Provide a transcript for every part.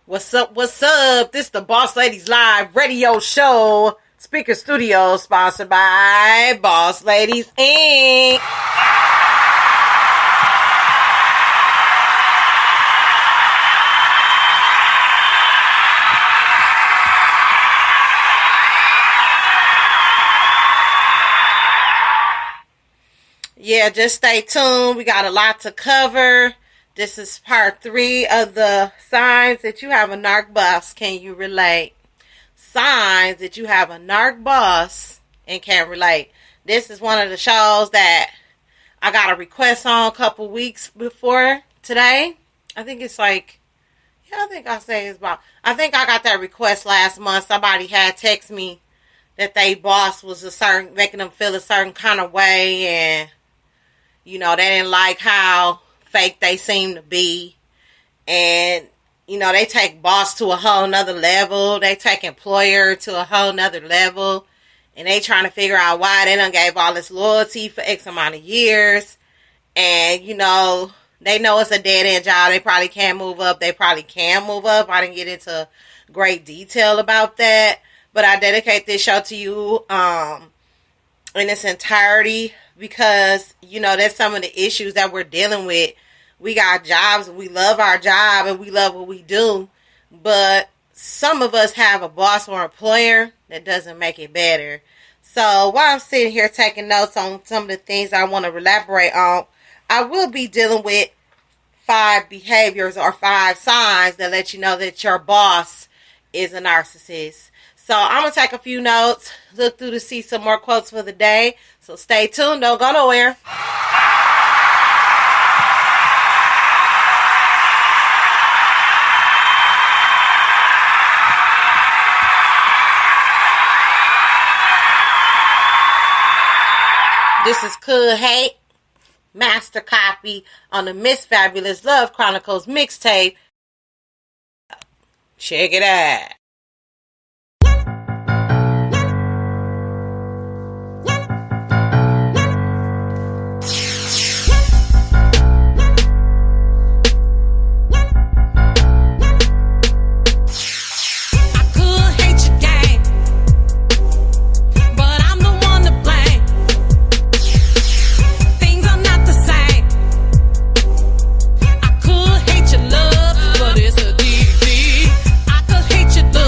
What's up? What's up? This is the Boss Ladies Live radio show. Speaker Studio sponsored by Boss Ladies Inc. Yeah, just stay tuned. We got a lot to cover. This is part 3 of the signs that you have a narc boss. Can you relate? Signs that you have a narc boss and can't relate. This is one of the shows that I got a request on a couple weeks before today. I think it's like, I think I got that request last month. Somebody had text me that they boss was making them feel a certain kind of way, and they didn't like how fake they seem to be. And, they take boss to a whole nother level. They take employer to a whole nother level. And they trying to figure out why they done gave all this loyalty for X amount of years. And, they know it's a dead-end job. They probably can't move up. They probably can move up. I didn't get into great detail about that. But I dedicate this show to you in its entirety because, that's some of the issues that we're dealing with. We got jobs, we love our job, and we love what we do. But some of us have a boss or employer that doesn't make it better. So while I'm sitting here taking notes on some of the things I want to elaborate on, I will be dealing with 5 behaviors or 5 signs that let you know that your boss is a narcissist. So I'm going to take a few notes, look through to see some more quotes for the day. So stay tuned. Don't go nowhere. This is Could Hate, master copy on the Miss Fabulous Love Chronicles mixtape. Check it out. But it's a deep, deep. I could hate your love.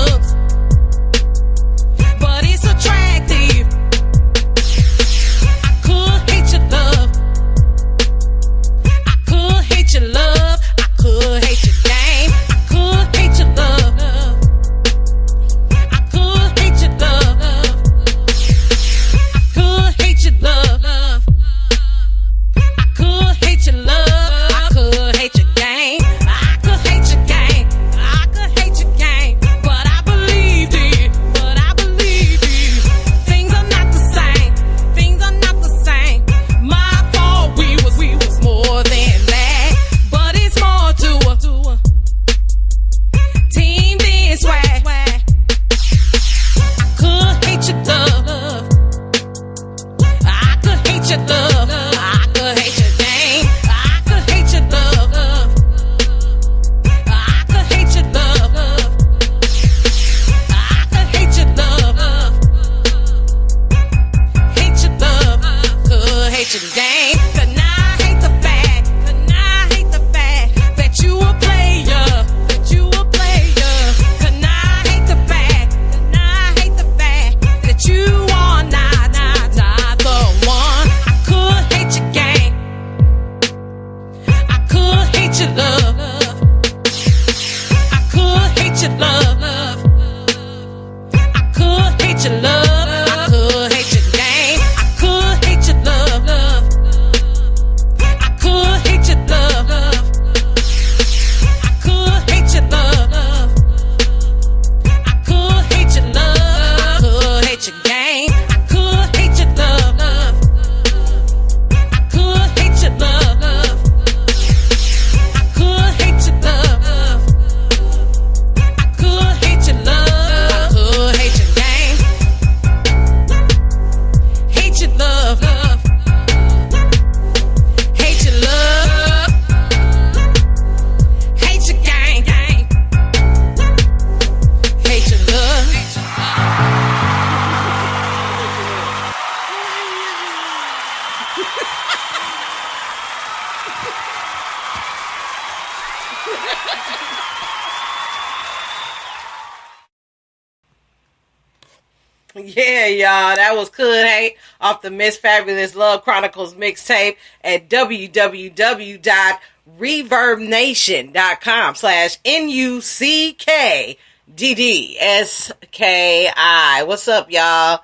Yeah, y'all, that was Could Hate off the Miss Fabulous Love Chronicles mixtape at www.reverbnation.com/NUCKDDSKI. What's up, y'all?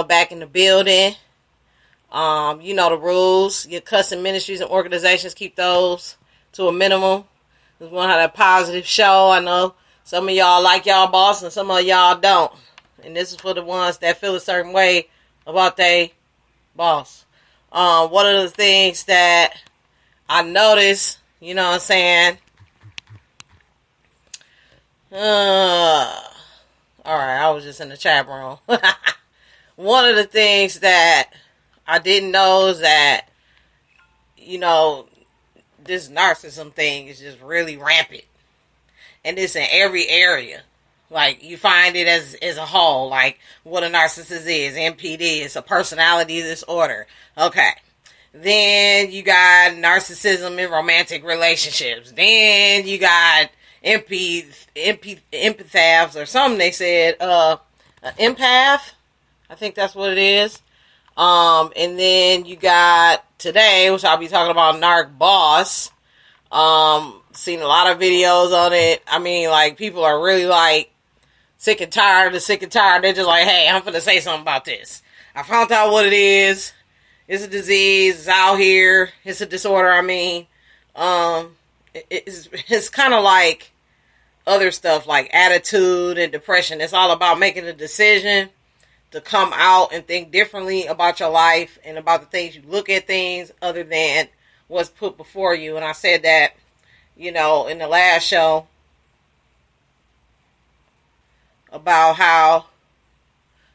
Back in the building. You know the rules. Your custom ministries and organizations, keep those to a minimum. We want to have a positive show. I know some of y'all like y'all boss and some of y'all don't. And this is for the ones that feel a certain way about they boss. One of the things that I noticed, you know what I'm saying? Alright, I was just in the chat room. One of the things that I didn't know is that, you know, this narcissism thing is just really rampant. And it's in every area. Like, you find it as a whole, like what a narcissist is. NPD, it's a personality disorder. Okay. Then you got narcissism in romantic relationships. Then you got empaths or something they said, empath. I think that's what it is. And then you got today, which I'll be talking about, Narc Boss. Seen a lot of videos on it. I mean, like, people are really like, sick and tired. They're just like, hey, I'm finna say something about this. I found out what it is. It's a disease. It's out here. It's a disorder, I mean. It's kind of like other stuff, like attitude and depression. It's all about making a decision to come out and think differently about your life and about the things you look at things other than what's put before you. And I said that, you know, in the last show, about how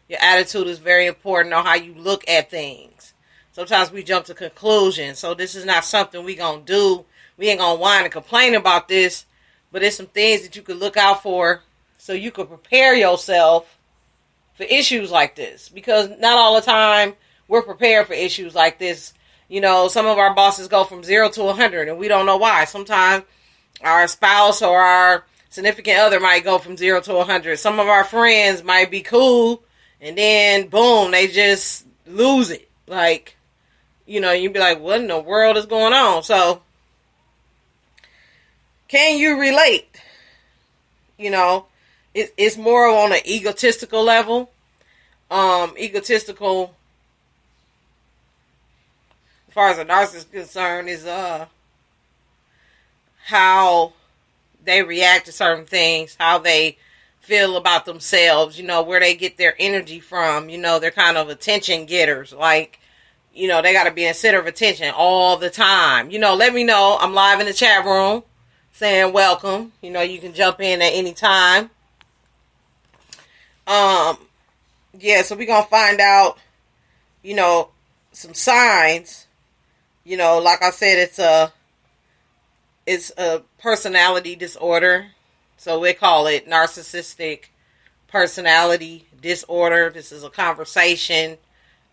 your attitude is very important on how you look at things. Sometimes we jump to conclusions. So this is not something we gonna do. We ain't gonna whine and complain about this, but it's some things that you could look out for so you could prepare yourself for issues like this. Because not all the time we're prepared for issues like this. You know, some of our bosses go from 0 to 100 and we don't know why. Sometimes our spouse or our significant other might go from 0 to 100. Some of our friends might be cool, and then boom, they just lose it. Like, you know, you'd be like, what in the world is going on? So, can you relate? You know, it's more on an egotistical level. Egotistical, as far as a narcissist is concerned, is how they react to certain things, how they feel about themselves, you know, where they get their energy from. You know, they're kind of attention getters. Like, you know, they got to be in center of attention all the time. You know, let me know. I'm live in the chat room saying welcome. You know, you can jump in at any time. Yeah, so we're going to find out, you know, some signs. You know, like I said, it's a personality disorder. So we call it narcissistic personality disorder. This is a conversation.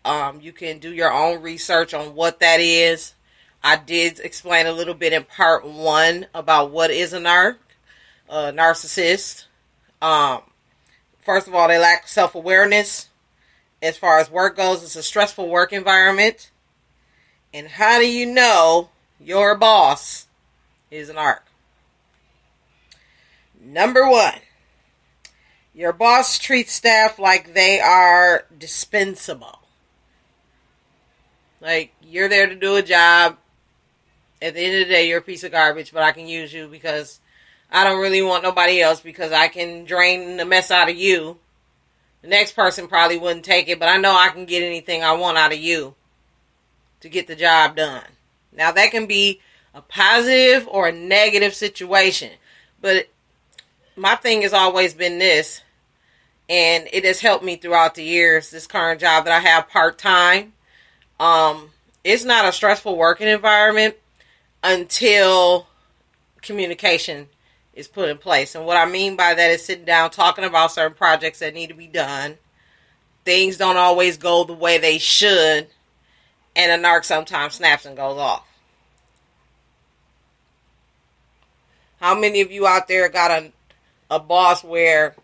You can do your own research on what that is. I did explain a little bit in part 1 about what is a narcissist. First of all, they lack self-awareness. As far as work goes, it's a stressful work environment. And how do you know your boss is an narc? Number 1, your boss treats staff like they are dispensable. Like, you're there to do a job. At the end of the day, you're a piece of garbage, but I can use you because I don't really want nobody else, because I can drain the mess out of you. The next person probably wouldn't take it, but I know I can get anything I want out of you to get the job done. Now, that can be a positive or a negative situation, but my thing has always been this, and it has helped me throughout the years, this current job that I have part-time. It's not a stressful working environment until communication is put in place. And what I mean by that is sitting down, talking about certain projects that need to be done. Things don't always go the way they should, and a narc sometimes snaps and goes off. How many of you out there got a boss where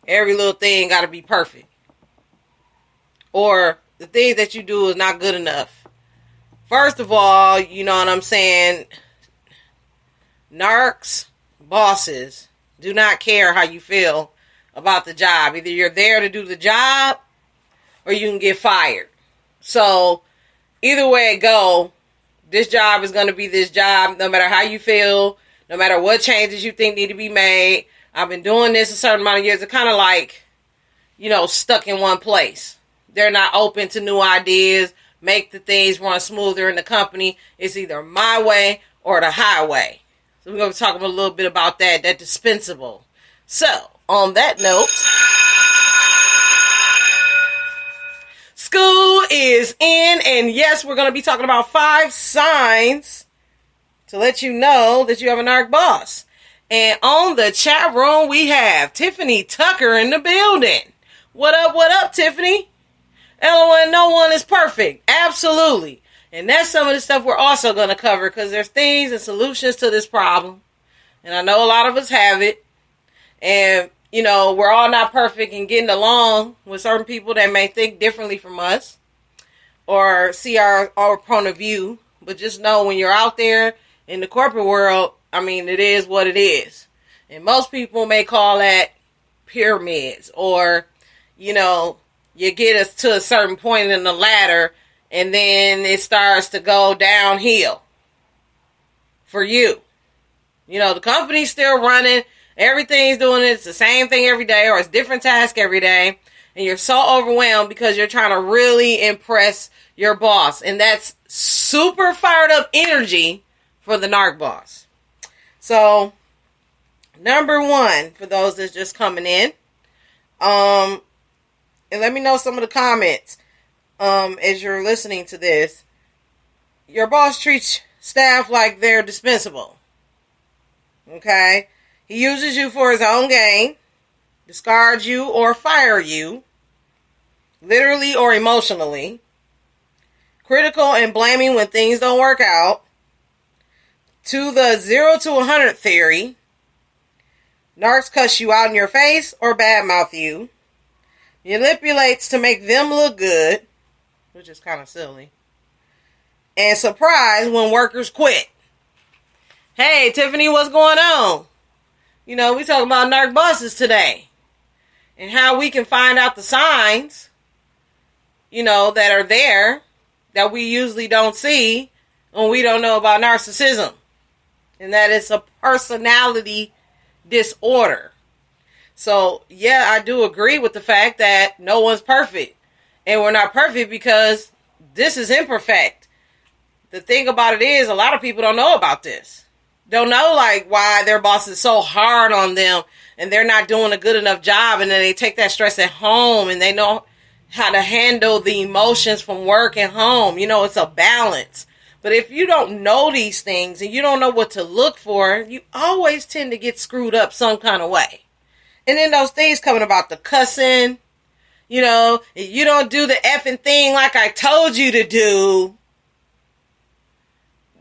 every little thing got to be perfect? Or the things that you do is not good enough? First of all, you know what I'm saying? Narcs, bosses, do not care how you feel about the job. Either you're there to do the job or you can get fired. So either way it go, this job is going to be this job no matter how you feel, no matter what changes you think need to be made. I've been doing this a certain amount of years. It's kind of like, stuck in one place. They're not open to new ideas, make the things run smoother in the company. It's either my way or the highway. So we're going to talk a little bit about that dispensable. So, on that note, school is in, and yes, we're going to be talking about 5 signs to let you know that you have a narc boss. And on the chat room, we have Tiffany Tucker in the building. What up, Tiffany? LOL, no one is perfect. Absolutely. And that's some of the stuff we're also going to cover, because there's things and solutions to this problem. And I know a lot of us have it. And, we're all not perfect in getting along with certain people that may think differently from us or see our point of view. But just know when you're out there in the corporate world, it is what it is. And most people may call that pyramids, or, you get us to a certain point in the ladder and then it starts to go downhill for you. The company's still running. Everything's doing it. It's the same thing every day, or it's different task every day. And you're so overwhelmed because you're trying to really impress your boss. And that's super fired up energy for the narc boss. So, number 1, for those that's just coming in, and let me know some of the comments as you're listening to this. Your boss treats staff like they're dispensable. Okay? He uses you for his own gain, discards you or fire you, literally or emotionally, critical and blaming when things don't work out, to the 0 to 100 theory, narcs cuss you out in your face or badmouth you, manipulates to make them look good, which is kind of silly, and surprise when workers quit. Hey, Tiffany, what's going on? We talking about narc bosses today and how we can find out the signs, that are there that we usually don't see when we don't know about narcissism. And that is a personality disorder. So, yeah, I do agree with the fact that no one's perfect. And we're not perfect because this is imperfect. The thing about it is, a lot of people don't know about this. Don't know, why their boss is so hard on them and they're not doing a good enough job, and then they take that stress at home and they know how to handle the emotions from work and home. It's a balance. But if you don't know these things and you don't know what to look for, you always tend to get screwed up some kind of way. And then those things coming about the cussing, if you don't do the effing thing like I told you to do,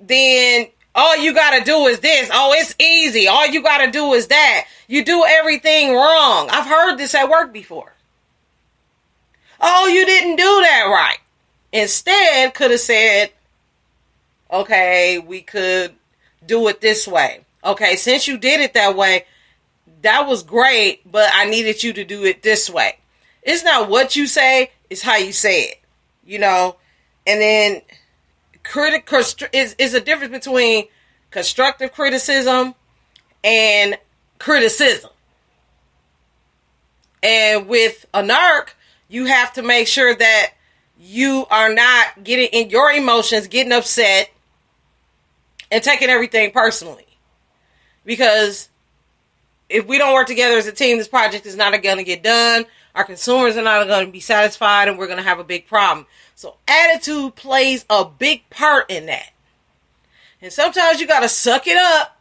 then all you got to do is this. Oh, it's easy. All you got to do is that. You do everything wrong. I've heard this at work before. Oh, you didn't do that right. Instead, could have said, okay, we could do it this way. Okay, since you did it that way, that was great, but I needed you to do it this way. It's not what you say, it's how you say it. And then is a difference between constructive criticism and criticism. And with a narc, you have to make sure that you are not getting in your emotions, getting upset, and taking everything personally. Because if we don't work together as a team, this project is not going to get done. Our consumers are not going to be satisfied, and we're going to have a big problem. So attitude plays a big part in that. And sometimes you got to suck it up